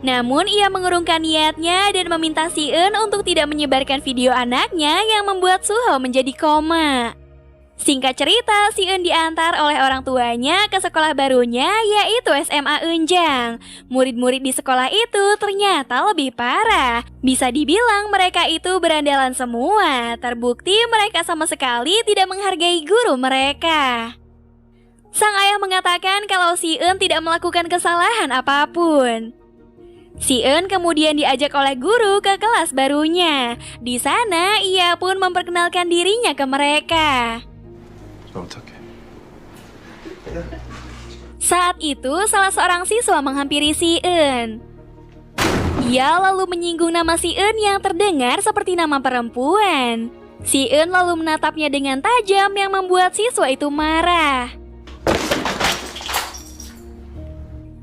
Namun ia mengurungkan niatnya dan meminta si Eun untuk tidak menyebarkan video anaknya yang membuat Suho menjadi koma. Singkat cerita, si Eun diantar oleh orang tuanya ke sekolah barunya yaitu SMA Eunjang. Murid-murid di sekolah itu ternyata lebih parah. Bisa dibilang mereka itu berandalan semua. Terbukti mereka sama sekali tidak menghargai guru mereka. Sang ayah mengatakan kalau si Eun tidak melakukan kesalahan apapun. Si Eun kemudian diajak oleh guru ke kelas barunya. Di sana, ia pun memperkenalkan dirinya ke mereka. Saat itu, salah seorang siswa menghampiri si Eun. Ia lalu menyinggung nama si Eun yang terdengar seperti nama perempuan. Si Eun lalu menatapnya dengan tajam yang membuat siswa itu marah.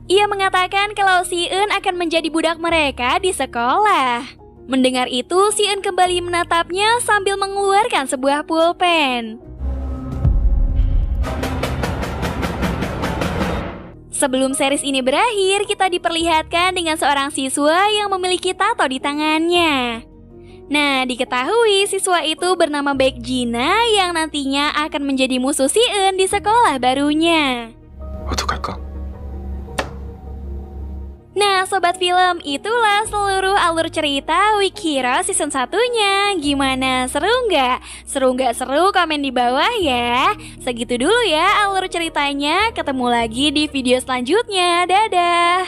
Ia mengatakan kalau si Eun akan menjadi budak mereka di sekolah. Mendengar itu, si Eun kembali menatapnya sambil mengeluarkan sebuah pulpen. Sebelum series ini berakhir, kita diperlihatkan dengan seorang siswa yang memiliki tato di tangannya. Nah, diketahui siswa itu bernama Baek Jina yang nantinya akan menjadi musuh si Eun di sekolah barunya. 어떡할까? Nah, Sobat Film, itulah seluruh alur cerita Weak Hero season 1-nya. Gimana, seru nggak? Seru nggak seru? Komen di bawah ya. Segitu dulu ya alur ceritanya. Ketemu lagi di video selanjutnya. Dadah!